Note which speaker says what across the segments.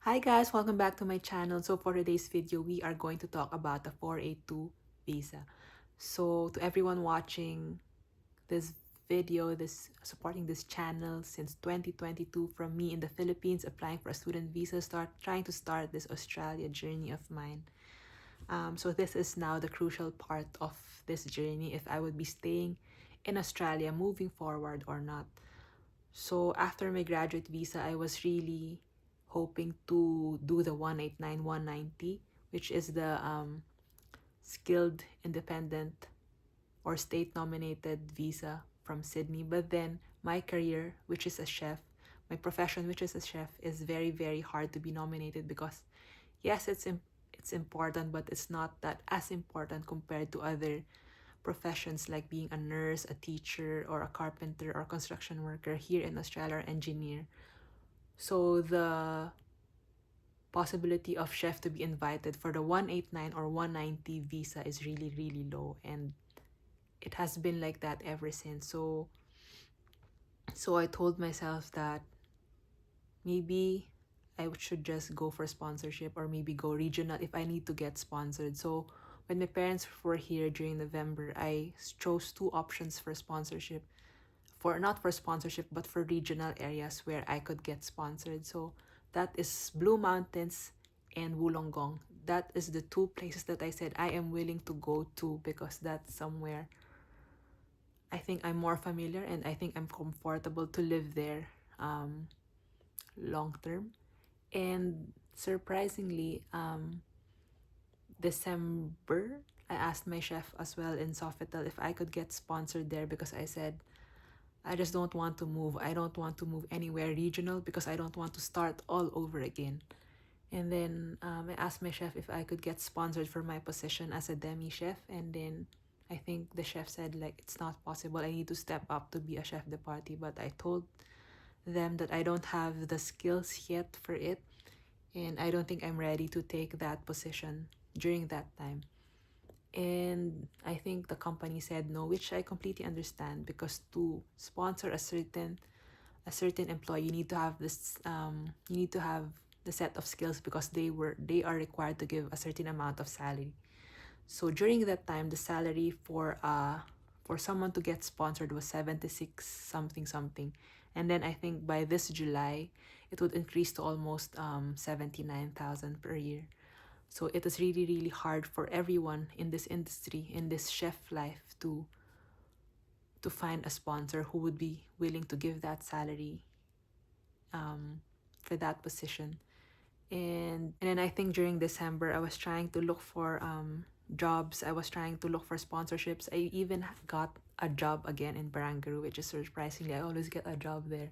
Speaker 1: Hi guys, welcome back to my channel. So for today's video, we are going to talk about the 482 visa. So to everyone watching this video, this supporting this channel since 2022 from me in the Philippines applying for a student visa, trying to start this Australia journey of mine. So this is now the crucial part of this journey, if I would be staying in Australia moving forward or not. So after my graduate visa, I was really hoping to do the 189 190, which is the skilled independent or state nominated visa from Sydney. But then my career, which is a chef, my profession, which is a chef, is very, very hard to be nominated because, yes, it's important, but it's not that as important compared to other professions like being a nurse, a teacher, or a carpenter or construction worker here in Australia, or engineer. So the possibility of chef to be invited for the 189 or 190 visa is really, really low, and it has been like that ever since. So I told myself that maybe I should just go for sponsorship or maybe go regional if I need to get sponsored. So when my parents were here during November, I chose two options for sponsorship. For not for sponsorship but for regional areas where I could get sponsored. So that is Blue Mountains and Wollongong. That is the two places that I said I am willing to go to because that's somewhere I think I'm more familiar and I think I'm comfortable to live there long term. And surprisingly, December, I asked my chef as well in Sofitel if I could get sponsored there because I said I just don't want to move. I don't want to move anywhere regional because I don't want to start all over again. And then I asked my chef if I could get sponsored for my position as a demi chef. And then I think the chef said, like, it's not possible. I need to step up to be a chef de partie. But I told them that I don't have the skills yet for it. And I don't think I'm ready to take that position during that time. And I think the company said no, which I completely understand because to sponsor a certain employee, you need to have the set of skills because they are required to give a certain amount of salary. So during that time, the salary for someone to get sponsored was 76 something something, and then I think by this July, it would increase to almost 79,000 per year. So it is really, really hard for everyone in this industry, in this chef life, to find a sponsor who would be willing to give that salary for that position. And then I think during December, I was trying to look for jobs. I was trying to look for sponsorships. I even got a job again in Barangaroo, which is surprisingly, I always get a job there.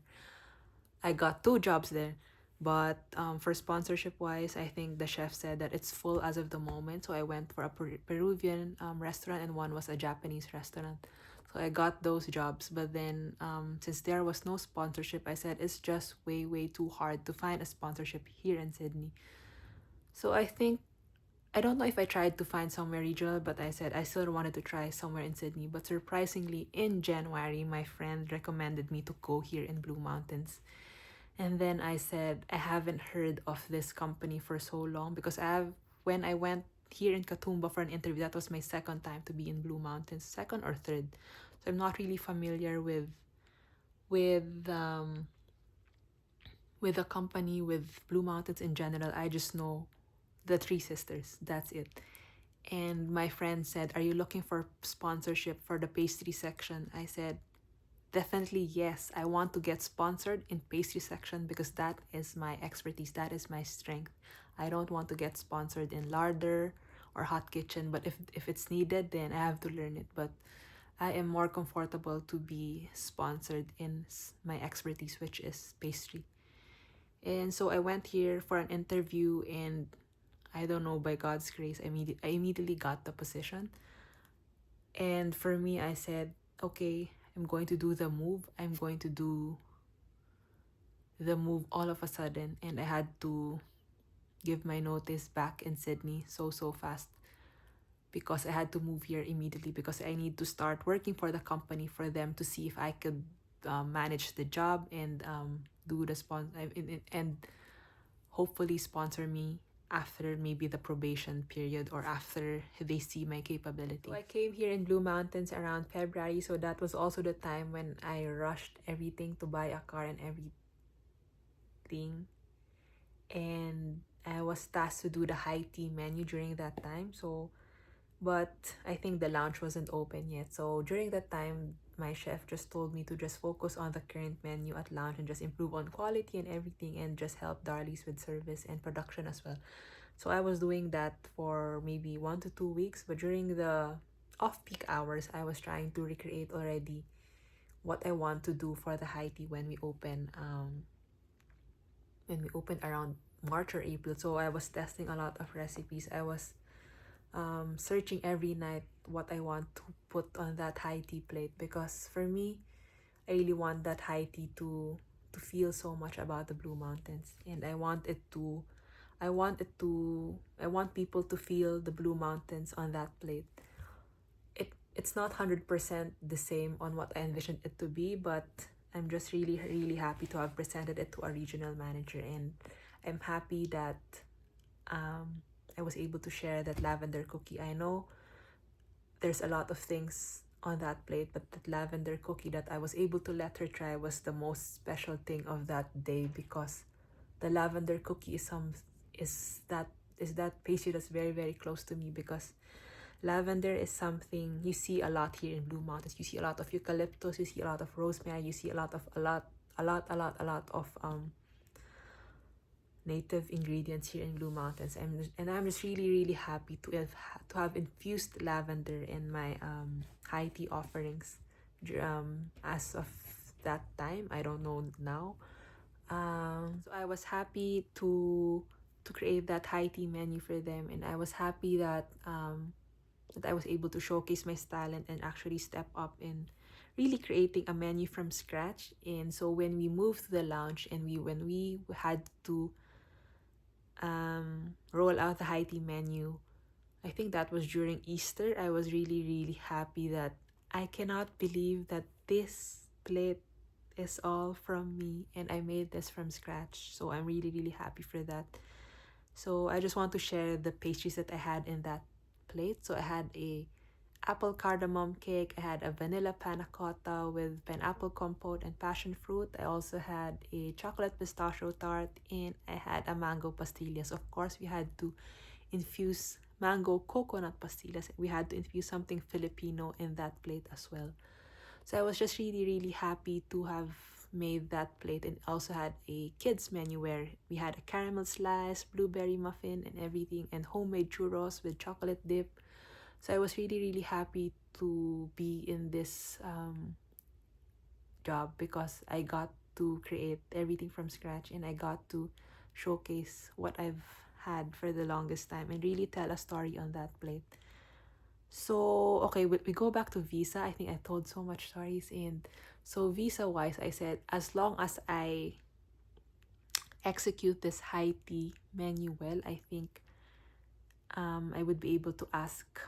Speaker 1: I got two jobs there. But for sponsorship wise, I think the chef said that it's full as of the moment. So I went for a Peruvian restaurant and one was a Japanese restaurant. So I got those jobs. But then since there was no sponsorship, I said it's just way, way too hard to find a sponsorship here in Sydney. So I think, I don't know if I tried to find somewhere regional, but I said I still wanted to try somewhere in Sydney. But surprisingly, in January, my friend recommended me to go here in Blue Mountains. And then I said, I haven't heard of this company for so long because when I went here in Katoomba for an interview, that was my second time to be in Blue Mountains, second or third. So I'm not really familiar with um with the company, with Blue Mountains in general. I just know the Three Sisters. That's it. And my friend said, "Are you looking for sponsorship for the pastry section?" I said, definitely yes. I want to get sponsored in pastry section because that is my expertise. That is my strength. I don't want to get sponsored in larder or hot kitchen, but if it's needed, then I have to learn it. But I am more comfortable to be sponsored in my expertise, which is pastry. And so I went here for an interview, and I don't know, by God's grace, I immediately got the position. And for me, I said, okay, I'm going to do the move. I'm going to do the move all of a sudden. And I had to give my notice back in Sydney so fast because I had to move here immediately because I need to start working for the company for them to see if I could manage the job and do the and hopefully sponsor me after maybe the probation period or after they see my capability. So I came here in Blue Mountains around February, so that was also the time when I rushed everything to buy a car and everything. And I was tasked to do the high tea menu during that time. So, but I think the lounge wasn't open yet. So during that time, my chef just told me to just focus on the current menu at lounge and just improve on quality and everything and just help Darlie's with service and production as well. So I was doing that for maybe 1 to 2 weeks, but during the off-peak hours, I was trying to recreate already what I want to do for the high tea when we open around March or April. So I was testing a lot of recipes. I was searching every night what I want to put on that high tea plate, because for me, I really want that high tea to feel so much about the Blue Mountains, and I want people to feel the Blue Mountains on that plate. It's not 100% the same on what I envisioned it to be, but I'm just really, really happy to have presented it to a regional manager, and I'm happy that I was able to share that lavender cookie. I know there's a lot of things on that plate, but that lavender cookie that I was able to let her try was the most special thing of that day, because the lavender cookie is that pastry that's very, very close to me, because lavender is something you see a lot here in Blue Mountains. You see a lot of eucalyptus, you see a lot of rosemary, you see a lot of native ingredients here in Blue Mountains. And I'm just really, really happy to have infused lavender in my high tea offerings. As of that time, I don't know now. So I was happy to create that high tea menu for them, and I was happy that I was able to showcase my talent and actually step up in really creating a menu from scratch. And so when we moved to the lounge and when we had to roll out the high tea menu, I think that was during Easter, I was really, really happy that I cannot believe that this plate is all from me and I made this from scratch. So I'm really, really happy for that. So I just want to share the pastries that I had in that plate. So I had a apple cardamom cake, I had a vanilla panna cotta with pineapple compote and passion fruit. I also had a chocolate pistachio tart, and I had a mango pastillas. Of course, we had to infuse mango coconut pastillas. We had to infuse something Filipino in that plate as well. So I was just really, really happy to have made that plate, and also had a kids menu where we had a caramel slice, blueberry muffin and everything, and homemade churros with chocolate dip. So I was really, really happy to be in this job, because I got to create everything from scratch and I got to showcase what I've had for the longest time and really tell a story on that plate. So, okay, we go back to visa. I think I told so much stories. And so visa-wise, I said, as long as I execute this high tea menu well, I think I would be able to ask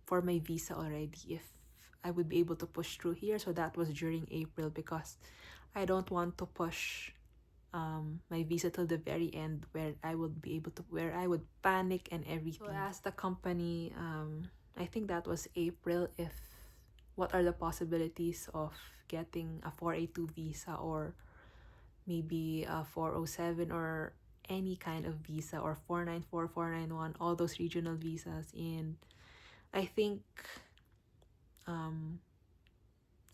Speaker 1: for my visa already if I would be able to push through here. So that was during April, because I don't want to push my visa till the very end, where I would panic and everything. So I asked the company, I think that was April, if what are the possibilities of getting a 482 visa, or maybe a 407, or any kind of visa, or 494, 491, all those regional visas. And I think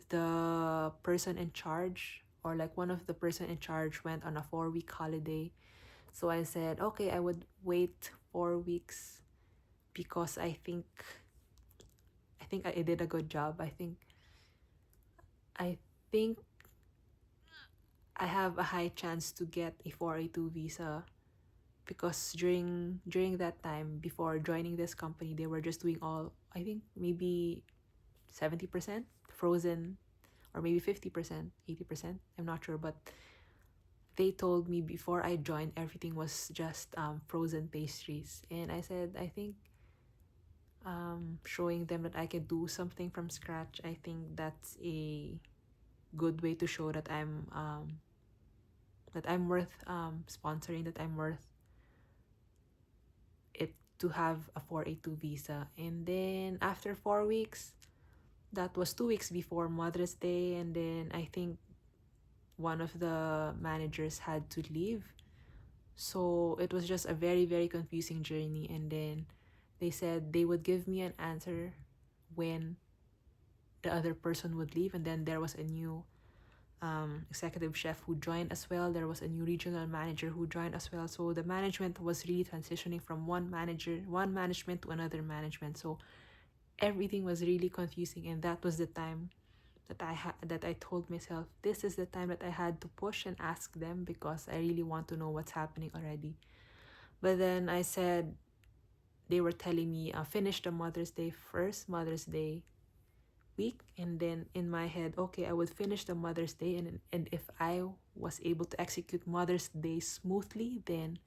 Speaker 1: the person in charge, or like one of the person in charge, went on a 4-week holiday. So I said, okay, I would wait 4 weeks, because I think I did a good job. I think I have a high chance to get a 482 visa, because during that time, before joining this company, they were just doing all, I think maybe 70% frozen, or maybe 50%, 80%, I'm not sure, but they told me before I joined, everything was just frozen pastries. And I said, I think showing them that I can do something from scratch, I think that's a good way to show that I'm that I'm worth sponsoring, that I'm worth it to have a 482 visa. And then after 4 weeks, that was 2 weeks before Mother's Day, and then I think one of the managers had to leave. So it was just a very, very confusing journey. And then they said they would give me an answer when the other person would leave. And then there was a new executive chef who joined as well. There was a new regional manager who joined as well. So the management was really transitioning from one management to another management. So everything was really confusing, and that was the time that I told myself, this is the time that I had to push and ask them, because I really want to know what's happening already. But then I said, they were telling me, finish the Mother's Day first, Mother's Day week, and then in my head, okay, I would finish the Mother's Day, and if I was able to execute Mother's Day smoothly, then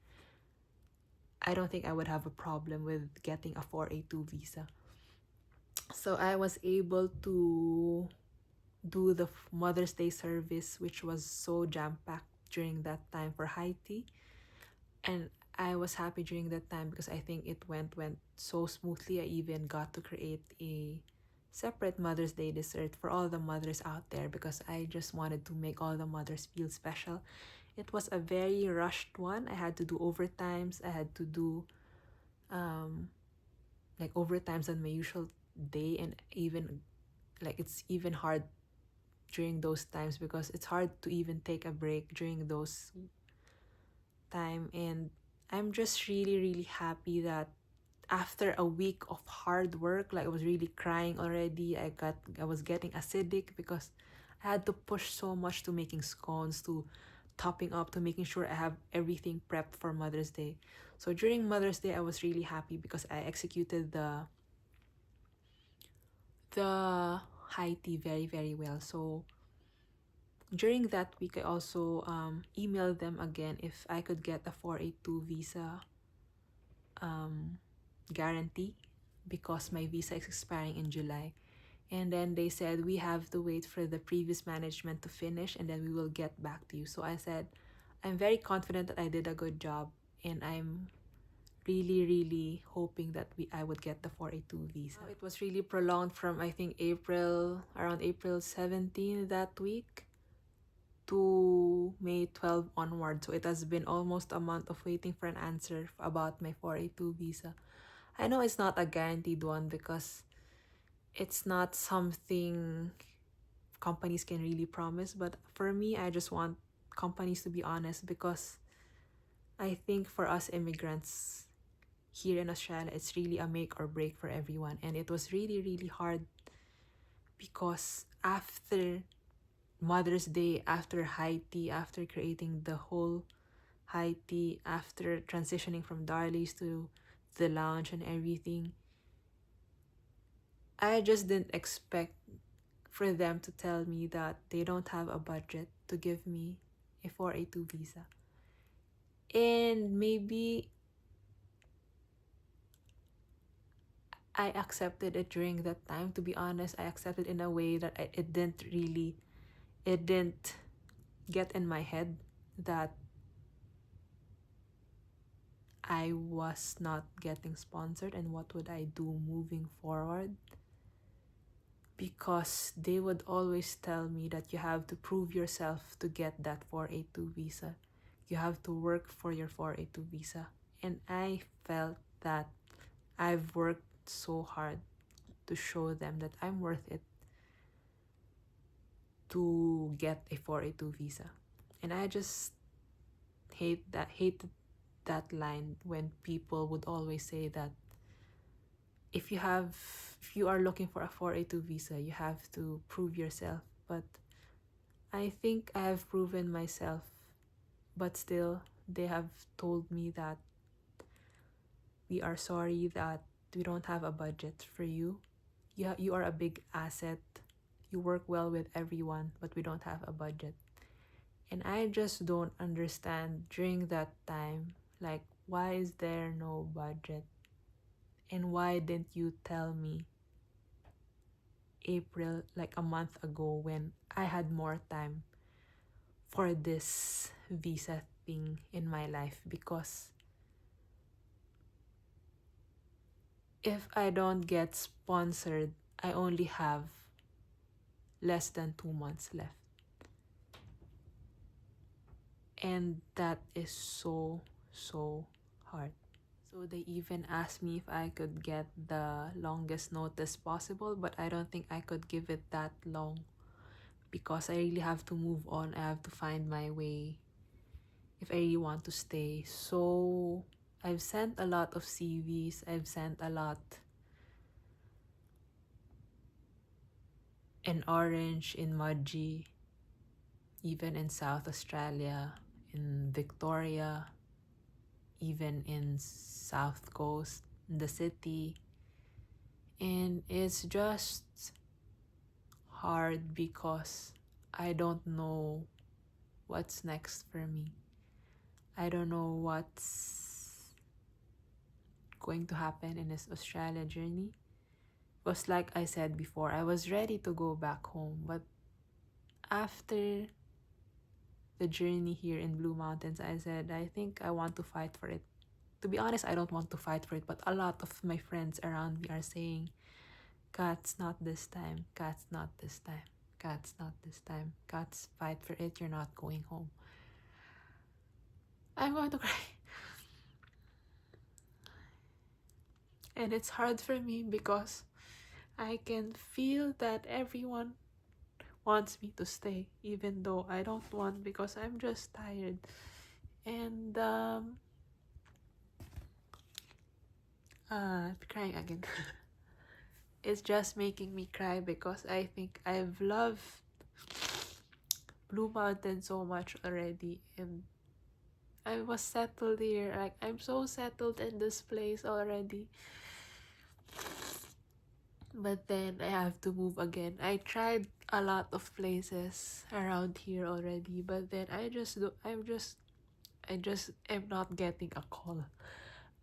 Speaker 1: I don't think I would have a problem with getting a 482 visa. So I was able to do the Mother's Day service, which was so jam-packed during that time for Haiti. And I was happy during that time because I think it went so smoothly. I even got to create a separate Mother's Day dessert for all the mothers out there, because I just wanted to make all the mothers feel special. It was a very rushed one. I had to do overtimes. I had to do like overtimes on my usual day, and even like it's even hard during those times because it's hard to even take a break during those time. And I'm just really, really happy that after a week of hard work, like I was really crying already. I was getting acidic because I had to push so much to making scones, to topping up, to making sure I have everything prepped for Mother's Day. So during Mother's Day, I was really happy because I executed the high tea very, very well. So during that week, I also emailed them again if I could get a 482 visa guarantee, because my visa is expiring in July. And then they said, we have to wait for the previous management to finish and then we will get back to you. So I said, I'm very confident that I did a good job, and I'm really, really hoping that I would get the 482 visa. It was really prolonged from, I think, around April 17 that week to May 12 onward. So it has been almost a month of waiting for an answer about my 482 visa. I know it's not a guaranteed one because it's not something companies can really promise, but for me, I just want companies to be honest, because I think for us immigrants here in Australia, it's really a make or break for everyone. And it was really, really hard because after Mother's Day, after high tea, after creating the whole high tea, after transitioning from Darley's to the lounge and everything, I just didn't expect for them to tell me that they don't have a budget to give me a 482 visa. And maybe I accepted it during that time. To be honest, I accepted in a way that it didn't get in my head that I was not getting sponsored and what would I do moving forward. Because they would always tell me that you have to prove yourself to get that 482 visa. You have to work for your 482 visa. And I felt that I've worked so hard to show them that I'm worth it to get a 482 visa. And I just hated that line when people would always say that if you are looking for a 482 visa, you have to prove yourself. But I think I have proven myself, but still they have told me that we are sorry that we don't have a budget for you. You are a big asset. You work well with everyone, but we don't have a budget. And I just don't understand during that time, like, why is there no budget? And why didn't you tell me April, like a month ago, when I had more time for this visa thing in my life, because if I don't get sponsored, I only have less than 2 months left. And that is so, so hard. So they even asked me if I could get the longest notice possible, but I don't think I could give it that long because I really have to move on. I have to find my way if I really want to stay. So I've sent a lot of CVs. I've sent a lot in Orange, in Mudgee, even in South Australia, in Victoria, even in South Coast, in the city. And it's just hard because I don't know what's next for me. I don't know what's going to happen in this Australia journey. Because like I said before, I was ready to go back home, but after the journey here in Blue Mountains, I said, I think I want to fight for it. To be honest, I don't want to fight for it, but a lot of my friends around me are saying, Kat's, not this time. Kat's, not this time. Kat's, not this time. Kat's, fight for it. You're not going home. I'm going to cry. And it's hard for me because I can feel that everyone wants me to stay, even though I don't want, because I'm just tired. And I'm crying again. It's just making me cry because I think I've loved Blue Mountain so much already, and I was settled here. Like, I'm so settled in this place already. But then I have to move again. I tried a lot of places around here already, but then I just am not getting a call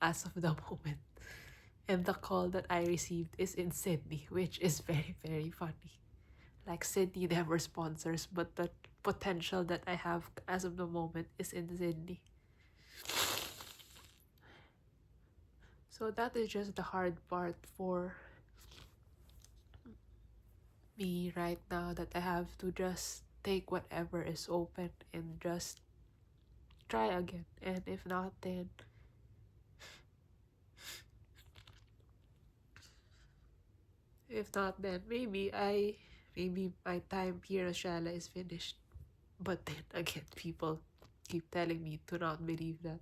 Speaker 1: as of the moment. And the call that I received is in Sydney, which is very, very funny. Like, Sydney never sponsors, but the potential that I have as of the moment is in Sydney. So that is just the hard part for me right now, that I have to just take whatever is open and just try again. And if not, then maybe my time here in Australia is finished. But then again, people keep telling me to not believe that.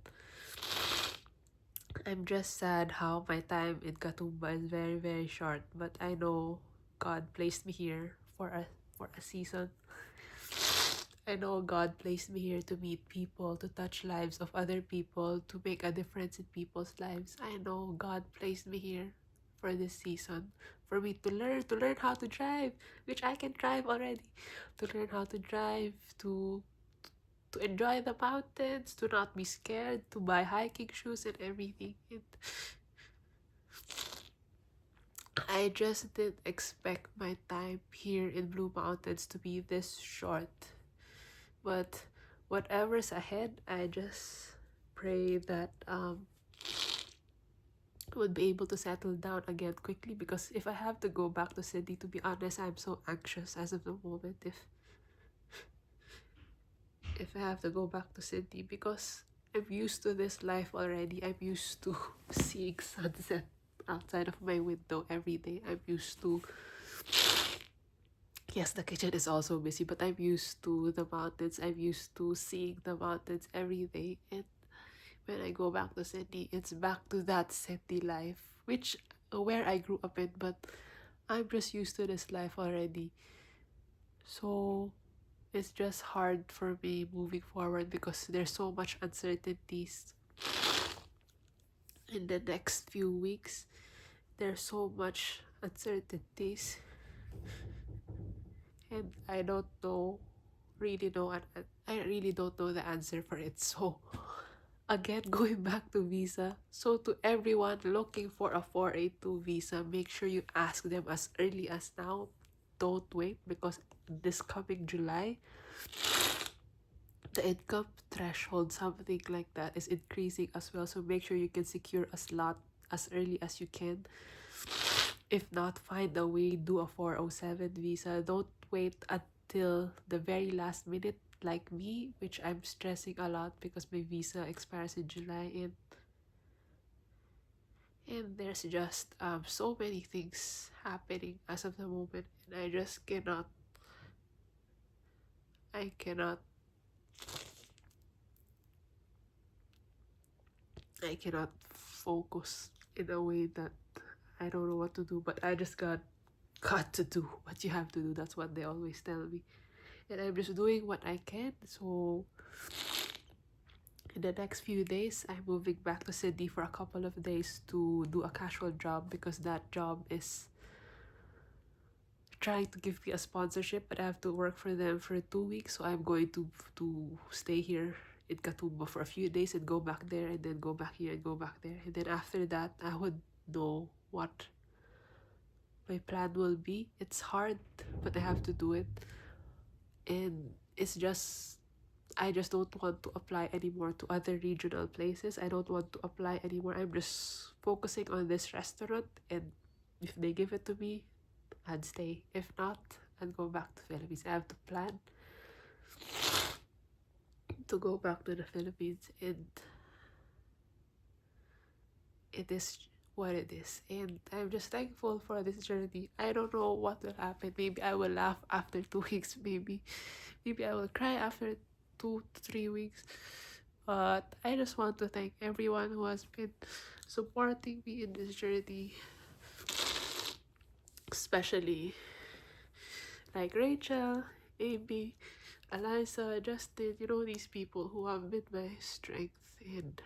Speaker 1: I'm just sad how my time in Katoomba is very, very short, but I know God placed me here for a season. I know God placed me here to meet people, to touch lives of other people, to make a difference in people's lives. I know God placed me here for this season, for me to learn how to drive, which I can drive already, to learn how to drive, to enjoy the mountains, to not be scared, to buy hiking shoes and everything. I just didn't expect my time here in Blue Mountains to be this short. But whatever's ahead, I just pray that would be able to settle down again quickly, because if I have to go back to Sydney, to be honest, I'm so anxious as of the moment if I have to go back to Sydney, because I'm used to this life already. I'm used to seeing sunset outside of my window every day. I'm used to, yes, the kitchen is also busy, but I'm used to the mountains. I'm used to seeing the mountains every day. And when I go back to Sydney, it's back to that city life, which where I grew up in, but I'm just used to this life already. So it's just hard for me moving forward because there's so much uncertainties in the next few weeks. There's so much uncertainties, and I don't know, I really don't know the answer for it. So again, going back to visa. So to everyone looking for a 482 visa, make sure you ask them as early as now. Don't wait, because this coming July, the income threshold, something like that, is increasing as well. So make sure you can secure a slot as early as you can. If not, find a way, do a 407 visa. Don't wait until the very last minute like me, which I'm stressing a lot because my visa expires in July, and there's just so many things happening as of the moment, and I cannot focus in a way that I don't know what to do, but I just got to do what you have to do. That's what they always tell me, and I'm just doing what I can. So in the next few days, I'm moving back to Sydney for a couple of days to do a casual job, because that job is trying to give me a sponsorship, but I have to work for them for 2 weeks. So I'm going to stay here in Katoomba for a few days and go back there, and then go back here and go back there, and then after that I would know what my plan will be. It's hard, but I have to do it, and I just don't want to apply anymore to other regional places. I don't want to apply anymore. I'm just focusing on this restaurant, and if they give it to me, I'd stay. If not, I'd go back to Philippines. I have to plan to go back to the Philippines, and it is what it is. And I'm just thankful for this journey. I don't know what will happen. Maybe I will laugh after 2 weeks. Maybe I will cry after 2 to 3 weeks. But I just want to thank everyone who has been supporting me in this journey, especially like Rachel, Amy, Eliza, Justin, these people who have been my strength, and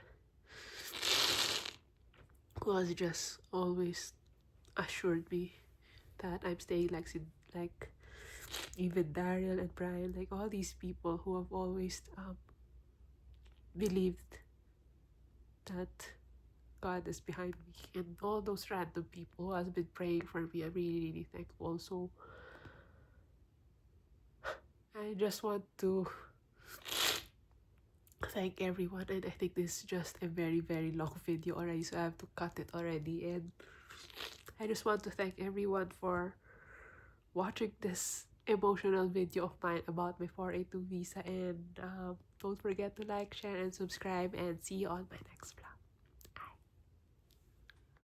Speaker 1: who has just always assured me that I'm staying, like even Daryl and Brian, like all these people who have always believed that God is behind me, and all those random people who has been praying for me. I'm really, really thankful. So I just want to thank everyone, and I think this is just a very, very long video already, so I have to cut it already. And I just want to thank everyone for watching this emotional video of mine about my 482 visa, and don't forget to like, share, and subscribe, and see you on my next vlog.